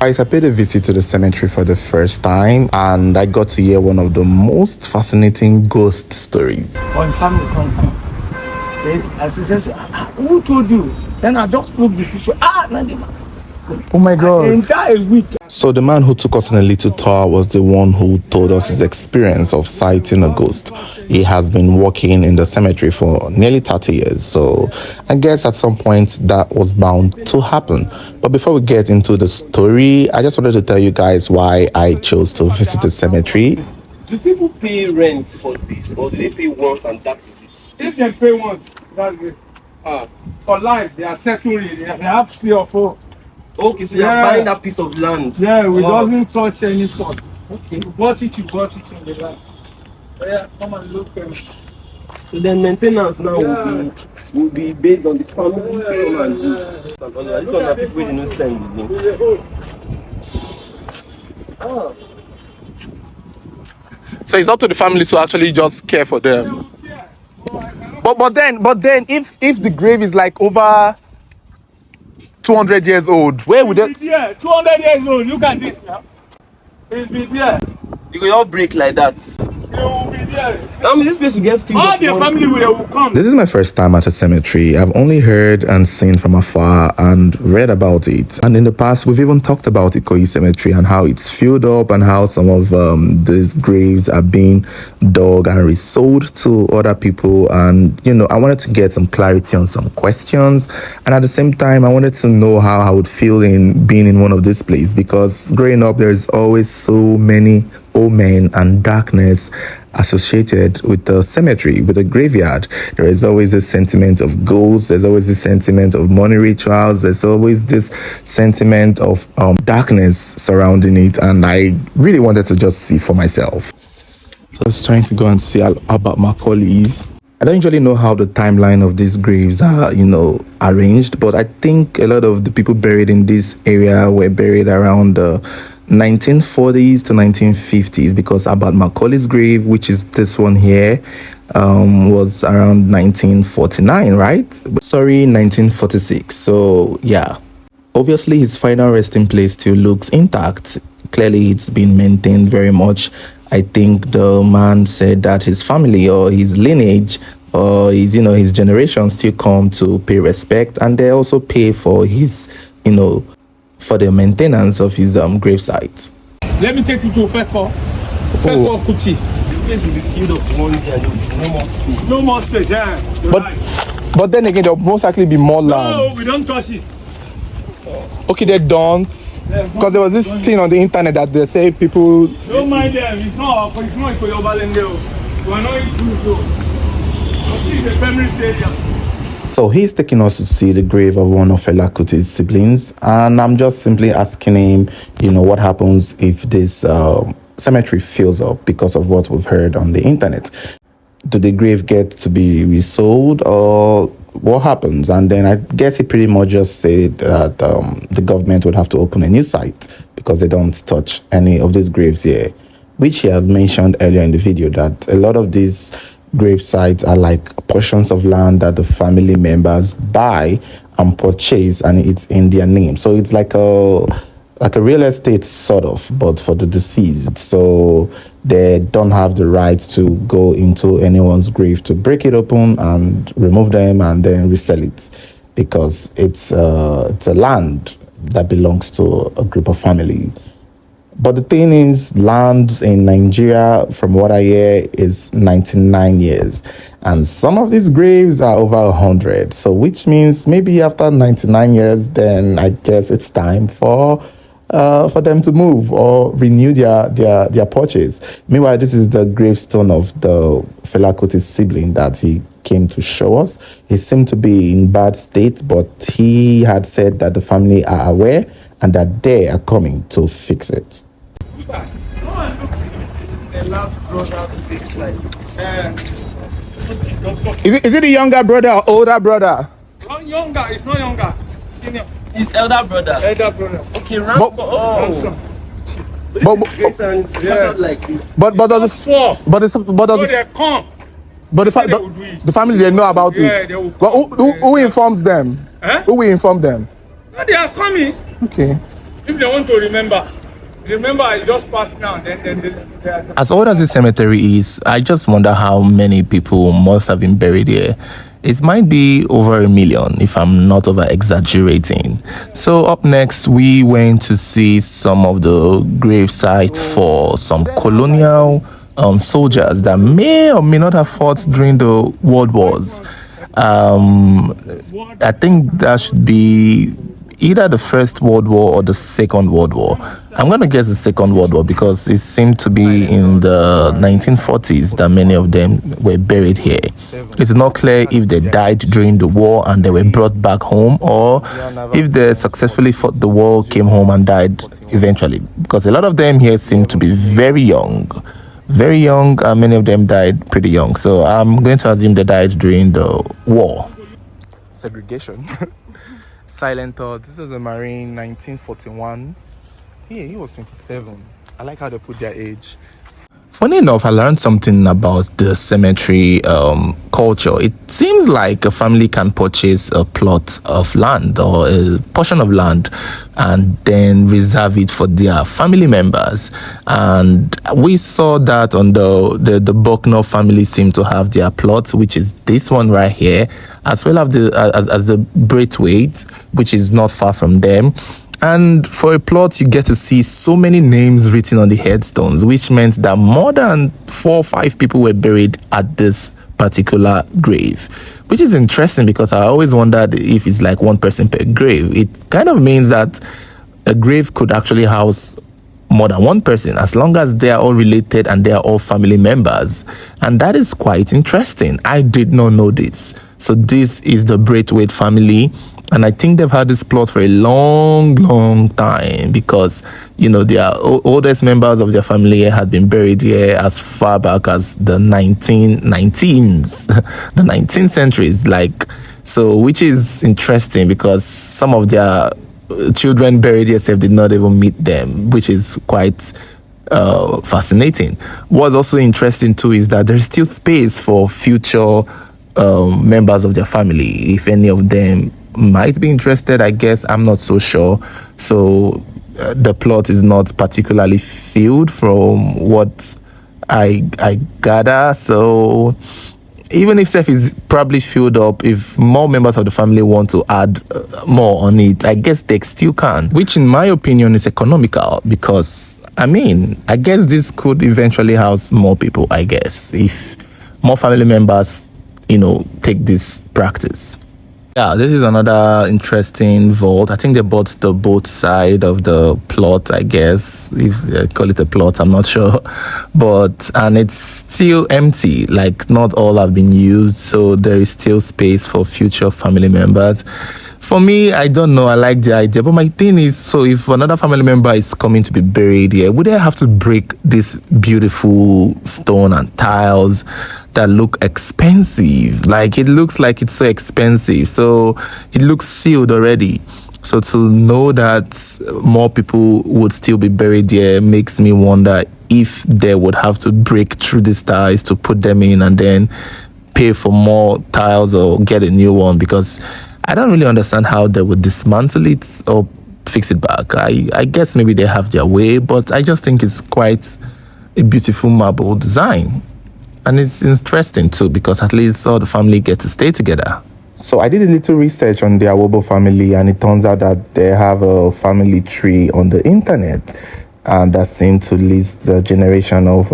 Guys, I paid a visit to the cemetery for the first time and I got to hear one of the most fascinating ghost stories. When family come, then I said, who told you? Then I just look the picture. Oh my God. The entire week. So the man who took us in a little tour was the one who told us his experience of sighting a ghost. He has been working in the cemetery for nearly 30 years. So I guess at some point that was bound to happen. But before we get into the story, I just wanted to tell you guys why I chose to visit the cemetery. Do people pay rent for this, or do they pay once and that is it? If they pay once, that's it. For life, they are securing. They have 3 or 4. Okay, so you're buying that piece of land. Yeah, we doesn't touch any pot. Okay. You bought it in the land. So yeah, come and look. So then maintenance now will be based on the family. This one are people they don't send again. So it's up to the family to actually just care for them. But then if the grave is like over 200 years old, where would it? Yeah, 200 years old. Look at this now. It's been there. You will all break like that. They will be there. I mean, this place will get filled. All the family will come. This is my first time at a cemetery. I've only heard and seen from afar and read about it. And in the past, we've even talked about Ikoyi Cemetery and how it's filled up and how some of these graves are being dug and resold to other people. And, you know, I wanted to get some clarity on some questions. And at the same time, I wanted to know how I would feel in being in one of these places, because growing up, there's always so many omen and darkness associated with the cemetery, with the graveyard. There is always a sentiment of ghosts, there's always a sentiment of money rituals, there's always this sentiment of darkness surrounding it, and I really wanted to just see for myself. So I was trying to go and see about my colleagues. I don't usually know how the timeline of these graves are, you know, arranged, but I think a lot of the people buried in this area were buried around the 1940s to 1950s, because Abad Macaulay's grave, which is this one here, was around 1949, right? Sorry, 1946. So yeah, obviously his final resting place still looks intact. Clearly it's been maintained very much. I think the man said that his family or his lineage or his, you know, his generation still come to pay respect, and they also pay for his, you know, for the maintenance of his gravesite. Let me take you to Feko Kuti. This place will be filled up one day and there will be no more space. No more space, yeah. But then again, there will most likely be more land. No, we don't touch it. Okay, they don't. Because there was this thing on the internet that they say people... Don't mind them, it's not Ikoyi Cemetery. We are not in so. It's a feminist area. So he's taking us to see the grave of one of Fela Kuti's siblings, and I'm just simply asking him, you know, what happens if this cemetery fills up because of what we've heard on the internet. Do the grave get to be resold, or what happens? And then I guess he pretty much just said that the government would have to open a new site because they don't touch any of these graves here, which he had mentioned earlier in the video, that a lot of these grave sites are like portions of land that the family members buy and purchase, and it's in their name. So it's like a real estate sort of, but for the deceased. So they don't have the right to go into anyone's grave to break it open and remove them and then resell it, because it's a land that belongs to a group of family. But the thing is, land in Nigeria, from what I hear, is 99 years. And some of these graves are over 100. So which means maybe after 99 years, then I guess it's time for them to move or renew their purchase. Meanwhile, this is the gravestone of the Fela Kuti sibling that he came to show us. He seemed to be in bad state, but he had said that the family are aware and that they are coming to fix it. Is it the younger brother or older brother? Not younger, it's not younger. Senior. His elder brother. Elder brother. Okay, ransom. Ransom. The family, they know about it. But who informs them? Eh? Who will inform them? No, they are coming. Okay. If they want to remember I just passed now, then they As old as this cemetery is, I just wonder how many people must have been buried here. It might be over 1 million if I'm not over exaggerating. So up next, we went to see some of the grave sites for some colonial soldiers that may or may not have fought during the World Wars. I think that should be either the First World War or the Second World War. I'm going to guess the Second World War because it seemed to be in the 1940s that many of them were buried here. It's not clear if they died during the war and they were brought back home, or if they successfully fought the war, came home and died eventually, because a lot of them here seem to be very young, and many of them died pretty young. So I'm going to assume they died during the war. Segregation. Silent Thought. This is a Marine, 1941. He was 27. I like how they put their age. Funny enough, I learned something about the cemetery culture. It seems like a family can purchase a plot of land or a portion of land and then reserve it for their family members. And we saw that on the Bucknor family seem to have their plots, which is this one right here, as well as the Braithwaite, which is not far from them. And for a plot, you get to see so many names written on the headstones, which meant that more than 4 or 5 people were buried at this particular grave, which is interesting because I always wondered if it's like one person per grave. It kind of means that a grave could actually house more than one person as long as they are all related and they are all family members. And that is quite interesting. I did not know this. So this is the Braithwaite family. And I think they've had this plot for a long time because, their oldest members of their family had been buried here as far back as the 1919s, the 19th centuries, which is interesting because some of their children buried here did not even meet them, which is quite fascinating. What's also interesting too is that there's still space for future members of their family, if any of them might be interested. I guess I'm not so sure. So the plot is not particularly filled from what I gather. So even if Seth is probably filled up, if more members of the family want to add more on it, I guess they still can, which in my opinion is economical because I guess this could eventually house more people, I guess, if more family members take this practice. Yeah, this is another interesting vault. I think they bought the both side of the plot, I guess, if they call it a plot, I'm not sure. And it's still empty, not all have been used, so there is still space for future family members. For me, I don't know, I like the idea, but my thing is, so if another family member is coming to be buried here, would they have to break this beautiful stone and tiles that look expensive? It looks like it's so expensive, so it looks sealed already. So to know that more people would still be buried here makes me wonder if they would have to break through these tiles to put them in and then pay for more tiles or get a new one, because I don't really understand how they would dismantle it or fix it back. I guess maybe they have their way, but I just think it's quite a beautiful marble design. And it's interesting too, because at least all the family get to stay together. So I did a little research on the Awobo family, and it turns out that they have a family tree on the internet, and that seems to list the generation of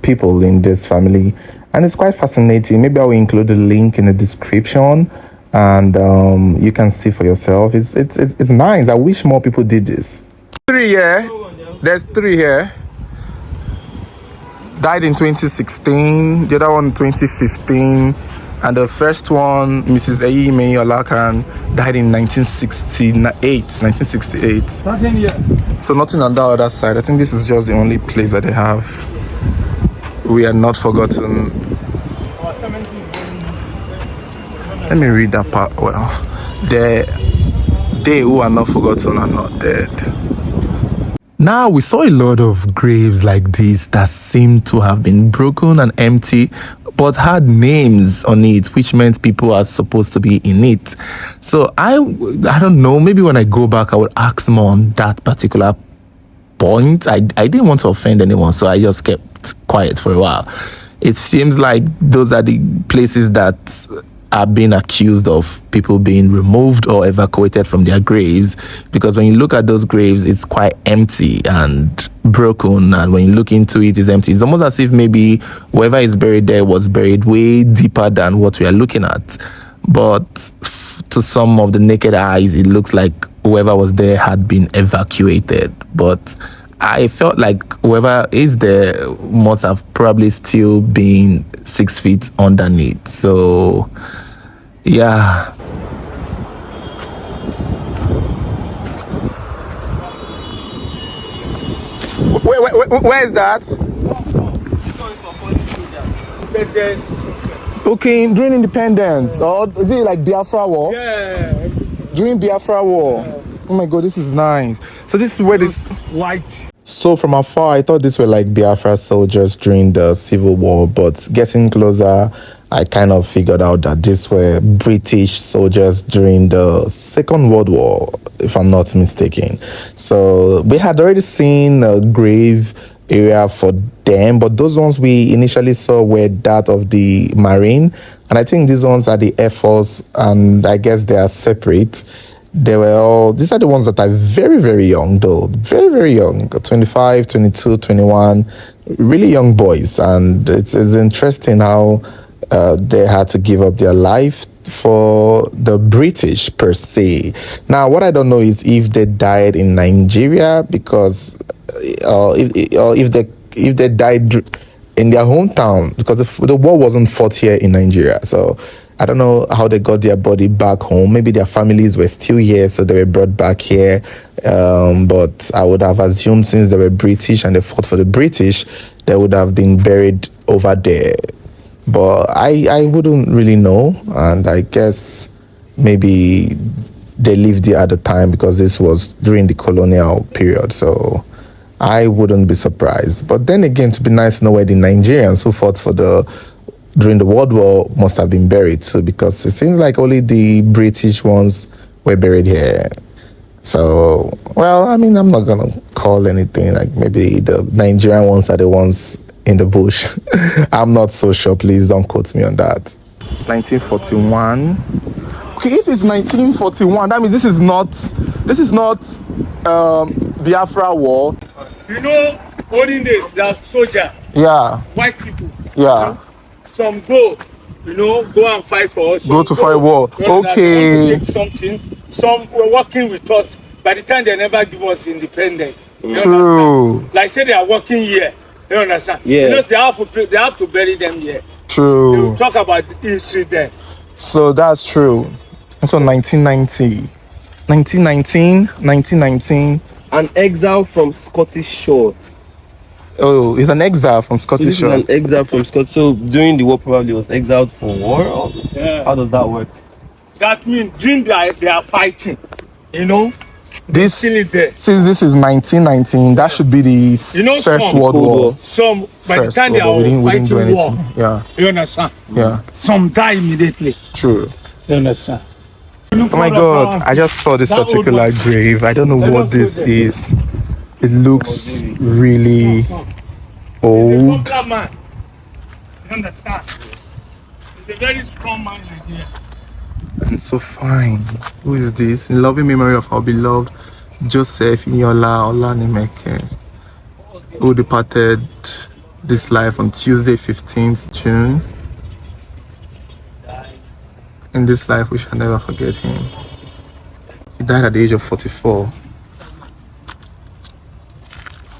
people in this family. And it's quite fascinating. Maybe I will include a link in the description, and you can see for yourself. It's nice. I wish more people did this. 3 here. There's 3 here. Died in 2016. The other one 2015. And the first one, Mrs. Eyime Olakan, died in 1968. Nothing here. So nothing on the other side. I think this is just the only place that they have. We are not forgotten. Let me read that part well. They who are not forgotten are not dead. Now, we saw a lot of graves like this that seemed to have been broken and empty, but had names on it, which meant people are supposed to be in it. So I don't know, maybe when I go back, I would ask more on that particular point. I didn't want to offend anyone, so I just kept quiet for a while. It seems like those are the places that are being accused of people being removed or evacuated from their graves, because when you look at those graves, it's quite empty and broken, and when you look into it, it's empty. It's almost as if maybe whoever is buried there was buried way deeper than what we are looking at. But to some of the naked eyes, it looks like whoever was there had been evacuated. But I felt like whoever is there must have probably still been 6 feet underneath. So, yeah. Where is that? Okay, during independence. Or is it like Biafra War? Yeah. During Biafra War. Yeah. Oh my God, this is nice. So this is where this white. So from afar, I thought these were like Biafra soldiers during the Civil War, but getting closer, I kind of figured out that these were British soldiers during the Second World War, if I'm not mistaken. So we had already seen a grave area for them, but those ones we initially saw were that of the Marine, and I think these ones are the Air Force, and I guess they are separate. These are the ones that are very, very young, though. Very, very young. 25, 22, 21. Really young boys. And it's interesting how they had to give up their life for the British, per se. Now, what I don't know is if they died in Nigeria, because if they died in their hometown, because the war wasn't fought here in Nigeria. So I don't know how they got their body back home. Maybe their families were still here, so they were brought back here. But I would have assumed since they were British and they fought for the British, they would have been buried over there. But I wouldn't really know. And I guess maybe they lived there at the time because this was during the colonial period. So I wouldn't be surprised. But then again, to be nice to know where the Nigerians who fought during the World War must have been buried too, because it seems like only the British ones were buried here. So, well, I mean, I'm not gonna call anything, like maybe the Nigerian ones are the ones in the bush. I'm not so sure, please don't quote me on that. 1941. Okay, if it's 1941, that means this is not Biafra War. You know, olden days, there are soldiers. Yeah. White people. Yeah. Some go and fight for us. Go to fight war. Okay. Take something. Some were working with us. By the time they never give us independence. True. Like say they are working here. You understand? Yeah. Because they have to bury them here. True. They will talk about the history there. So that's true. So 1990. 1919. An exile from Scottish shore. Oh, he's an exile from Scottish shore. An exile from Scotland. So during the war, probably was exiled for war. Or how does that work? That means during they are fighting. You know. Since this is 1919, that should be the First World War. Some by the time they are fighting war. Yeah. You understand? Yeah. Some die immediately. True. You understand? Oh my God! I just saw this particular grave. I don't know what this is. It looks really old. Man. You understand? He's a very strong man in Nigeria. And so fine. Who is this? In loving memory of our beloved Joseph Inyola Olanimeke, who departed this life on Tuesday, 15th June. In this life, we shall never forget him. He died at the age of 44.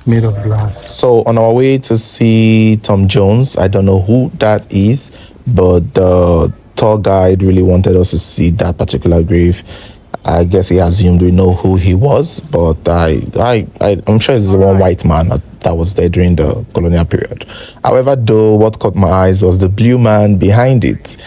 Made of glass. So on our way to see Tom Jones, I don't know who that is, but the tour guide really wanted us to see that particular grave. I guess he assumed we know who he was, but I'm sure it's the one white man that was there during the colonial period. However, though, what caught my eyes was the blue man behind it.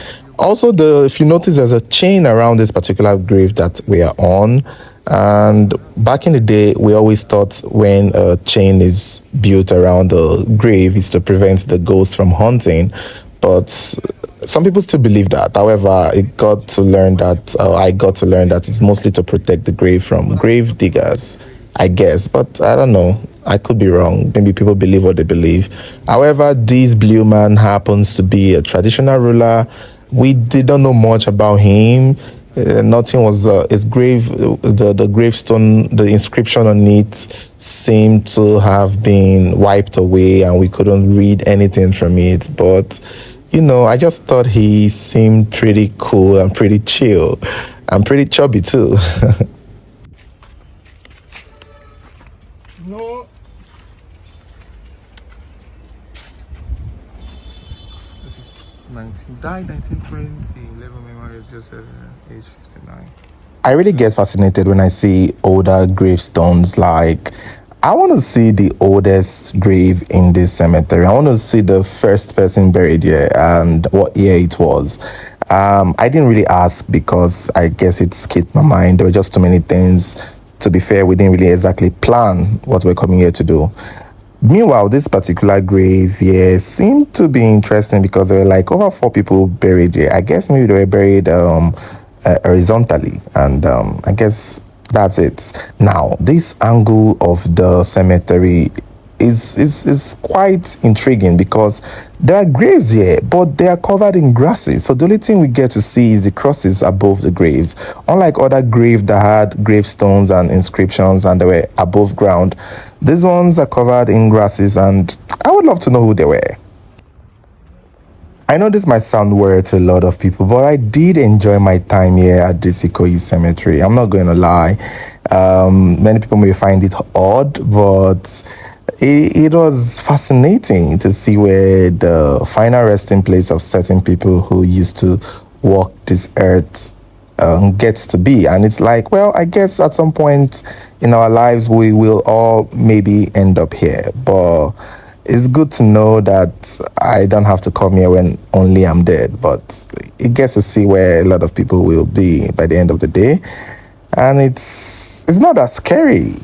Also, if you notice, there's a chain around this particular grave that we are on. And back in the day, we always thought when a chain is built around a grave, it's to prevent the ghost from haunting. But some people still believe that. However, I got to learn that it's mostly to protect the grave from grave diggers, I guess. But I don't know. I could be wrong. Maybe people believe what they believe. However, this blue man happens to be a traditional ruler. We didn't know much about him. Nothing was his grave. The gravestone, the inscription on it seemed to have been wiped away, and we couldn't read anything from it. But I just thought he seemed pretty cool and pretty chill, and pretty chubby too. No. This is 1920, 11 memories, just age 59. I really get fascinated when I see older gravestones. Like, I want to see the oldest grave in this cemetery. I want to see the first person buried here and what year it was. I didn't really ask because I guess it skipped my mind. There were just too many things. To be fair, we didn't really exactly plan what we're coming here to do. Meanwhile, this particular grave here seemed to be interesting because there were like over 4 people buried here. I guess maybe they were buried horizontally, and I guess that's it. Now, this angle of the cemetery is quite intriguing because there are graves here, but they are covered in grasses. So the only thing we get to see is the crosses above the graves. Unlike other graves that had gravestones and inscriptions and they were above ground, these ones are covered in grasses, and I would love to know who they were. I know this might sound weird to a lot of people, but I did enjoy my time here at this Ikoyi Cemetery. I'm not going to lie. Many people may find it odd, but it was fascinating to see where the final resting place of certain people who used to walk this earth gets to be. And it's like, well, I guess at some point in our lives, we will all maybe end up here. But it's good to know that I don't have to come here when only I'm dead. But it gets to see where a lot of people will be by the end of the day. And it's not that scary.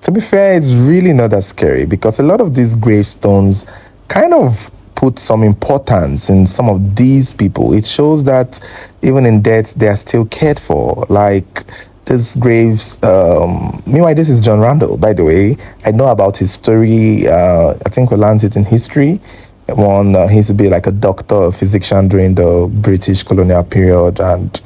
To be fair, it's really not that scary because a lot of these gravestones kind of put some importance in some of these people. It shows that even in death, they are still cared for. Like these graves, meanwhile, this is John Randall, by the way. I know about his story. I think we learned it in history. He used to be like a doctor, a physician during the British colonial period, and,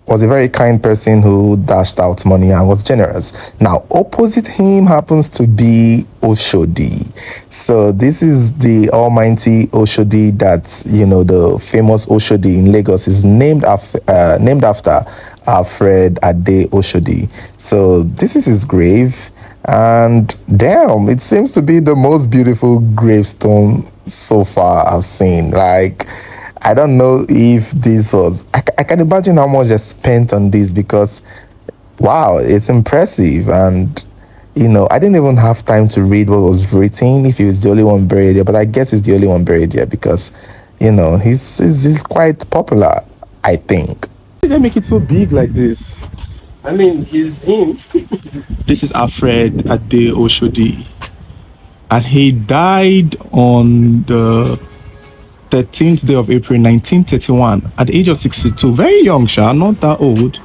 was a very kind person who dashed out money and was generous. Now, opposite him happens to be Oshodi. So this is the almighty Oshodi that, the famous Oshodi in Lagos is named after Alfred Ade Oshodi. So this is his grave. And damn, it seems to be the most beautiful gravestone so far I've seen. Like, I don't know if this was... I can imagine how much they spent on this because, wow, it's impressive. And, I didn't even have time to read what was written, if he was the only one buried here. But I guess he's the only one buried here because, he's quite popular, I think. Why did they make it so big like this? I mean, he's him. This is Alfred Ade Oshodi. And he died on the 13th day of April 1931 at the age of 62. Very young, not that old.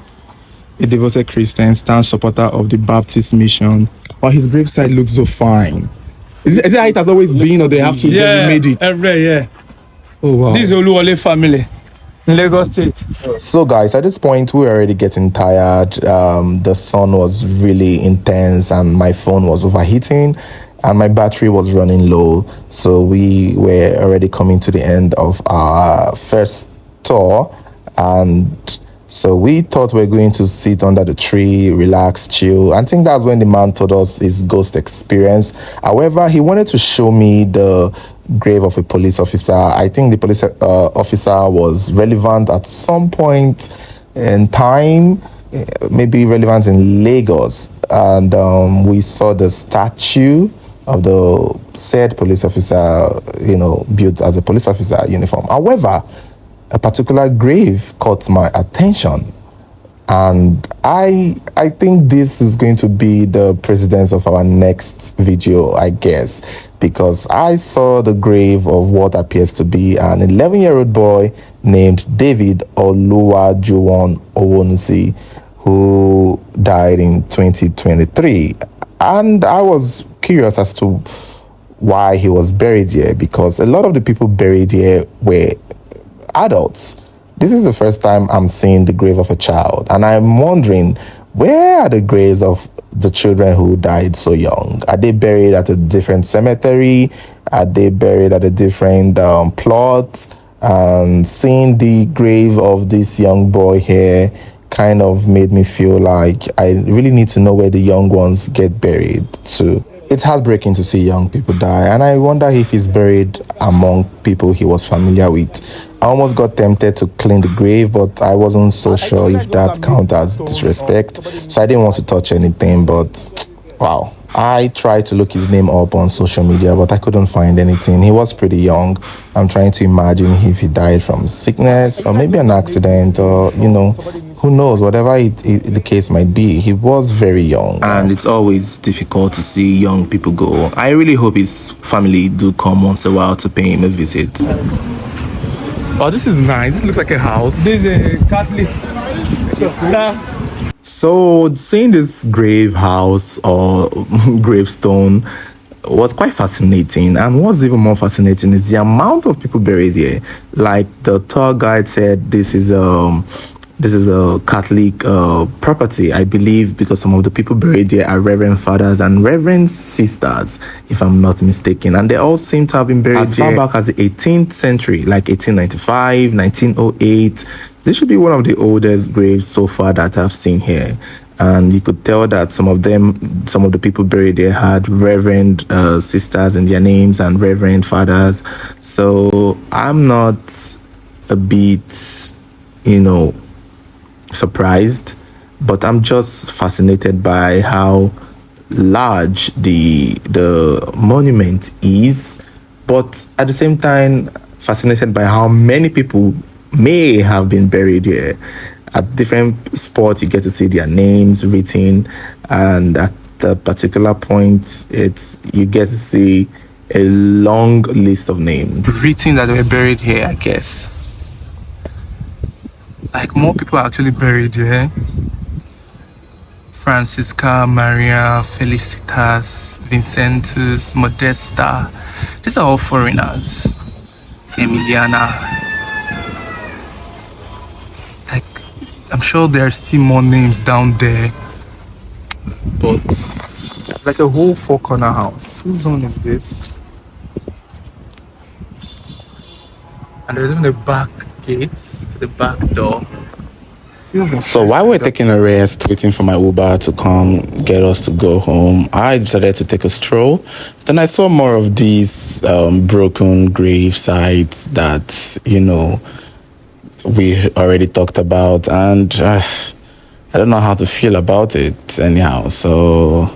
A devoted Christian, staunch supporter of the Baptist mission. But his graveside looks so fine. Is it how it has always been, or they have to made it? Every year. Oh wow. This is Oluwole family in Lagos State. So guys, at this point we were already getting tired. The sun was really intense and my phone was overheating and my battery was running low, so we were already coming to the end of our first tour, and so we thought we were going to sit under the tree, relax, chill. I think that's when the man told us his ghost experience. However, he wanted to show me the grave of a police officer. I think the police officer was relevant at some point in time, maybe relevant in Lagos, and we saw the statue of the said police officer, built as a police officer uniform. However, a particular grave caught my attention. And I think this is going to be the precedence of our next video, I guess, because I saw the grave of what appears to be an 11-year-old boy named David Oluwajuwon Owonsi, who died in 2023. And I was curious as to why he was buried here, because a lot of the people buried here were adults. This is the first time I'm seeing the grave of a child, and I'm wondering, where are the graves of the children who died so young? Are they buried at a different cemetery? Are they buried at a different plot? Seeing the grave of this young boy here kind of made me feel like I really need to know where the young ones get buried too. It's heartbreaking to see young people die, and I wonder if he's buried among people he was familiar with. I almost got tempted to clean the grave, but I wasn't so sure if that counted as disrespect, so I didn't want to touch anything. But wow, I tried to look his name up on social media, but I couldn't find anything. He was pretty young. I'm trying to imagine if he died from sickness or maybe an accident, or who knows, whatever the case might be. He was very young, and it's always difficult to see young people go. I really hope his family do come once in a while to pay him a visit. Oh, this is nice. This looks like a house. This is a Catholic. Sir. So seeing this grave house or gravestone was quite fascinating, and what's even more fascinating is the amount of people buried here. Like the tour guide said, this is a Catholic property, I believe, because some of the people buried there are reverend fathers and reverend sisters, if I'm not mistaken. And they all seem to have been buried as far back as the 18th century, like 1895, 1908. This should be one of the oldest graves so far that I've seen here. And you could tell that some of the people buried there had reverend sisters in their names and reverend fathers. So I'm not a bit, surprised, but I'm just fascinated by how large the monument is, but at the same time fascinated by how many people may have been buried here. At different spots you get to see their names written, and at the particular point you get to see a long list of names written that were buried here, I guess. Like, more people are actually buried here. Francisca, Maria, Felicitas, Vincentus, Modesta. These are all foreigners. Emiliana. Like, I'm sure there are still more names down there. But it's like a whole four-corner house. Whose zone is this? And there's even a back gates to the back door. So while we're taking a rest, waiting for my Uber to come get us to go home, I decided to take a stroll. Then I saw more of these broken grave sites that we already talked about, and I don't know how to feel about it anyhow. So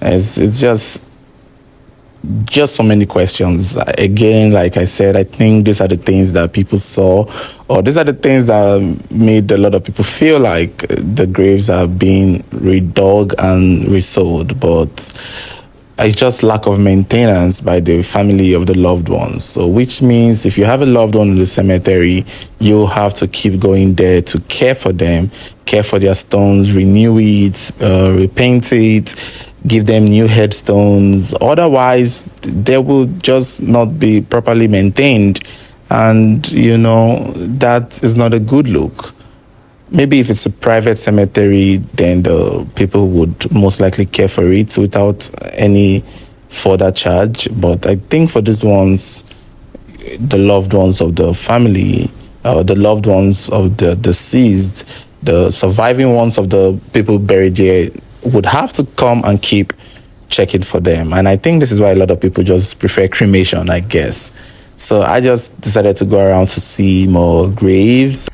it's just so many questions. Again, like I said, I think these are the things that people saw, or these are the things that made a lot of people feel like the graves are being redug and resold, but it's just lack of maintenance by the family of the loved ones. So which means if you have a loved one in the cemetery, you have to keep going there to care for them, care for their stones, renew it, repaint it, give them new headstones. Otherwise, they will just not be properly maintained. And, that is not a good look. Maybe if it's a private cemetery, then the people would most likely care for it without any further charge. But I think for these ones, the loved ones of the family, the loved ones of the deceased, the surviving ones of the people buried here, would have to come and keep checking for them. And I think this is why a lot of people just prefer cremation, I guess. So I just decided to go around to see more graves.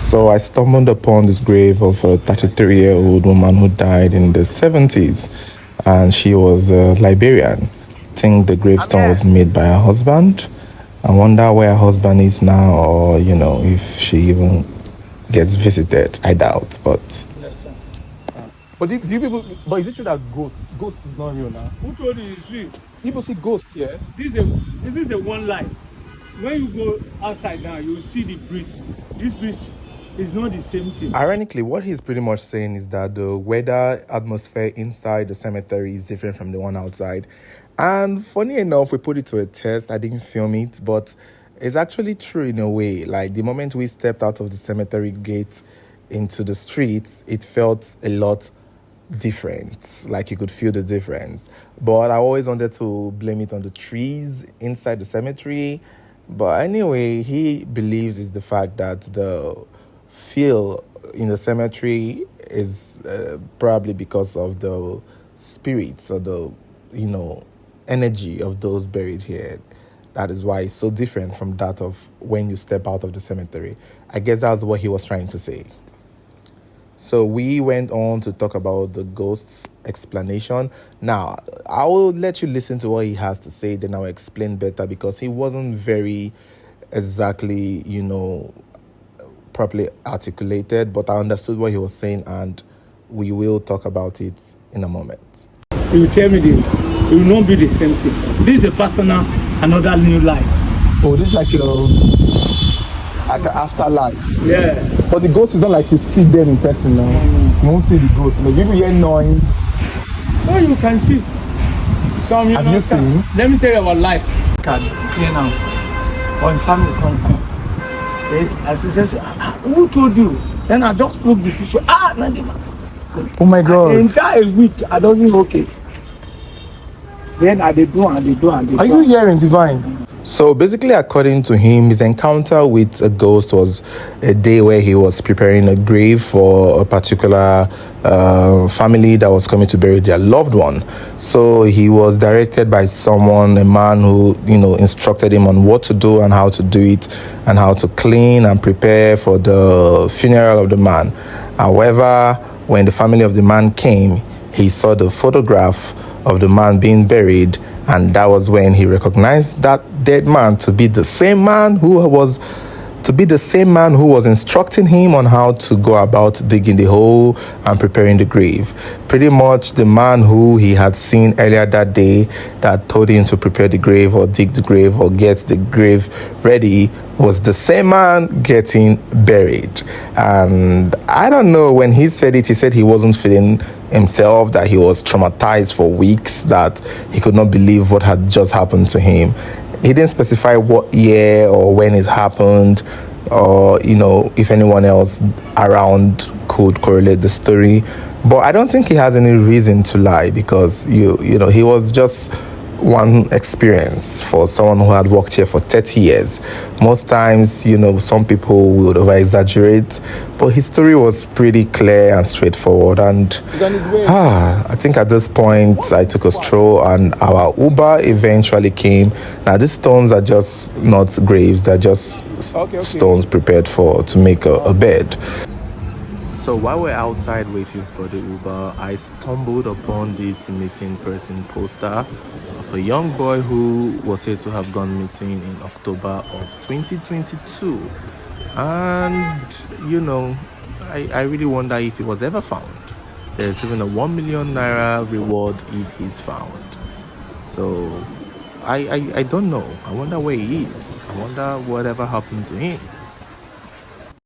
So I stumbled upon this grave of a 33-year-old woman who died in the 70s. and she was a Liberian. I think the gravestone was made by her husband. I wonder where her husband is now, or if she even gets visited. I doubt, but. But do you people? But is it true that ghost is not real now? Who told you it's real? People see ghosts here. This is a one life. When you go outside now, you see the breeze. This breeze is not the same thing. Ironically, what he's pretty much saying is that the weather atmosphere inside the cemetery is different from the one outside. And funny enough, we put it to a test. I didn't film it, but it's actually true in a way. Like the moment we stepped out of the cemetery gate into the streets, it felt a lot different. Like you could feel the difference. But I always wanted to blame it on the trees inside the cemetery. But anyway, he believes is the fact that the feel in the cemetery is probably because of the spirits or the energy of those buried here. That is why it's so different from that of when you step out of the cemetery. I guess that's what he was trying to say. So we went on to talk about the ghost's explanation. Now, I will let you listen to what he has to say, then I'll explain better because he wasn't very exactly, properly articulated, but I understood what he was saying and we will talk about it in a moment. You tell me it will not be the same thing. This is a personal, another new life. Oh, this is like an afterlife. Yeah. But the ghost is not like you see them in person now. You won't see the ghost. Like people hear noise. Oh, you can see. Some Have you seen? Let me tell you about life. Can hear now. When family come, then as he says, who told you? Then I just look the picture. Oh my God. The entire week I doesn't okay. Then I do. Are you hearing divine? So basically, according to him, his encounter with a ghost was a day where he was preparing a grave for a particular family that was coming to bury their loved one. So he was directed by someone, a man who, instructed him on what to do and how to do it and how to clean and prepare for the funeral of the man. However, when the family of the man came, he saw the photograph of the man being buried, and that was when he recognized that dead man to be the same man who was instructing him on how to go about digging the hole and preparing the grave. Pretty much the man who he had seen earlier that day that told him to prepare the grave or dig the grave or get the grave ready was the same man getting buried. And I don't know, when he said it, he said he wasn't feeling himself, that he was traumatized for weeks, that he could not believe what had just happened to him. He didn't specify what year or when it happened, or if anyone else around could correlate the story. But I don't think he has any reason to lie, because he was just one experience for someone who had worked here for 30 years. Most times, some people would over-exaggerate, but his story was pretty clear and straightforward. And I think at this point, I took a stroll and our Uber eventually came. Now, these stones are just not graves, they're just stones prepared to make a bed. So while we're outside waiting for the Uber, I stumbled upon this missing person poster of a young boy who was said to have gone missing in October of 2022. And, I really wonder if he was ever found. There's even a 1 million naira reward if he's found. So, I don't know. I wonder where he is. I wonder whatever happened to him.